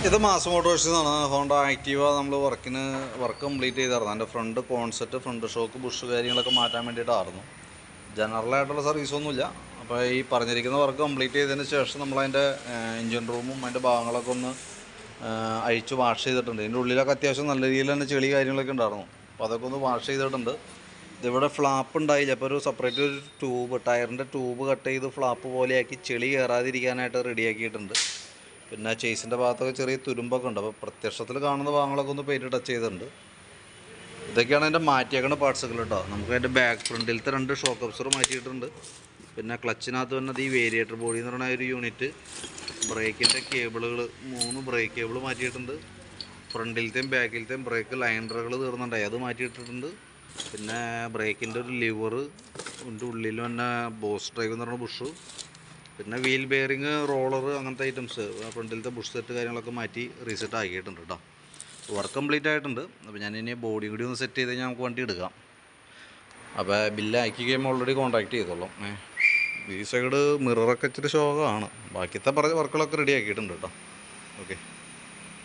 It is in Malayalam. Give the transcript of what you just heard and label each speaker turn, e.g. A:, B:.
A: ഇത് മാസ് മോട്ടോഴ്സിൽ നിന്നാണ്. ഹോണ്ട ആക്റ്റീവ നമ്മൾ വർക്ക് കംപ്ലീറ്റ് ചെയ്തായിരുന്നു. അതിൻ്റെ front concept, front shock, bush കാര്യങ്ങളൊക്കെ മാറ്റാൻ വേണ്ടിയിട്ടായിരുന്നു. ജനറലായിട്ടുള്ള സർവീസൊന്നുമില്ല. അപ്പോൾ ഈ പറഞ്ഞിരിക്കുന്ന വർക്ക് കംപ്ലീറ്റ് ചെയ്തതിന് ശേഷം നമ്മളതിൻ്റെ എൻജിൻ റൂമും അതിൻ്റെ ഭാഗങ്ങളൊക്കെ ഒന്ന് അഴിച്ച് വാഷ് ചെയ്തിട്ടുണ്ട്. ഇതിൻ്റെ ഉള്ളിലൊക്കെ അത്യാവശ്യം നല്ല രീതിയിൽ തന്നെ ചെളി കാര്യങ്ങളൊക്കെ ഉണ്ടായിരുന്നു. അപ്പോൾ അതൊക്കെ ഒന്ന് വാഷ് ചെയ്തിട്ടുണ്ട്. ഇതിവിടെ ഫ്ലാപ്പ് ഉണ്ടായില്ല. അപ്പോൾ ഒരു സെപ്പറേറ്റ് ഒരു ട്യൂബ്, ടയറിൻ്റെ ട്യൂബ് കട്ട് ചെയ്ത് ഫ്ലാപ്പ് പോലെയാക്കി ചെളി കയറാതിരിക്കാനായിട്ട് റെഡിയാക്കിയിട്ടുണ്ട്. പിന്നെ ചേസിൻ്റെ ഭാഗത്തൊക്കെ ചെറിയ തുരുമ്പൊക്കെ ഉണ്ട്. അപ്പോൾ പ്രത്യക്ഷത്തിൽ കാണുന്ന ഭാഗങ്ങളൊക്കെ ഒന്ന് പെയിൻറ്റ് ടച്ച് ചെയ്തിട്ടുണ്ട്. ഇതൊക്കെയാണ് അതിൻ്റെ മാറ്റിയേക്കുന്ന പാർട്സുകൾ കേട്ടോ. നമുക്ക് അതിൻ്റെ ബാക്ക് ഫ്രണ്ടിലത്തെ 2 ഷോക്ക് അബ്സോർബർ മാറ്റിയിട്ടുണ്ട്. പിന്നെ ക്ലച്ചിനകത്ത് വന്നത് ഈ വേരിയേറ്റർ ബോഡി എന്ന് പറയുന്ന ഒരു യൂണിറ്റ്, ബ്രേക്കിൻ്റെ കേബിളുകൾ 3 ബ്രേക്ക് കേബിൾ മാറ്റിയിട്ടുണ്ട്. ഫ്രണ്ടിലത്തെയും ബാക്കിലത്തെയും ബ്രേക്ക് ലൈനറുകൾ തീർന്നുണ്ടായി, അത് മാറ്റിയിട്ടിട്ടുണ്ട്. പിന്നെ ബ്രേക്കിൻ്റെ ഒരു ലിവർ, ഇതിൻ്റെ ഉള്ളിൽ തന്നെ ബോസ് ഡ്രൈവ് എന്ന് പറയുന്ന ബുഷ്, പിന്നെ വീൽ ബെയറിങ്, റോളർ, അങ്ങനത്തെ ഐറ്റംസ്, ഫ്രണ്ടിലത്തെ ബുഷ് സെറ്റ് കാര്യങ്ങളൊക്കെ മാറ്റി റീസെറ്റ് ആക്കിയിട്ടുണ്ട് കേട്ടോ. വർക്ക് കംപ്ലീറ്റ് ആയിട്ടുണ്ട്. അപ്പോൾ ഞാനിനി ബോഡി കൂടി ഒന്ന് സെറ്റ് ചെയ്ത് കഴിഞ്ഞാൽ നമുക്ക് വണ്ടി എടുക്കാം. അപ്പോൾ ബില്ല് അയക്കി കഴിയുമ്പോൾ ഓൾറെഡി കോൺടാക്ട് ചെയ്തോളാം. ഈ സൈഡ് മിററൊക്കെ ഇച്ചിരി ശോകമാണ്. ബാക്കിയത്തെ പറഞ്ഞ വർക്കുകളൊക്കെ റെഡി ആക്കിയിട്ടുണ്ട് കേട്ടോ. ഓക്കെ.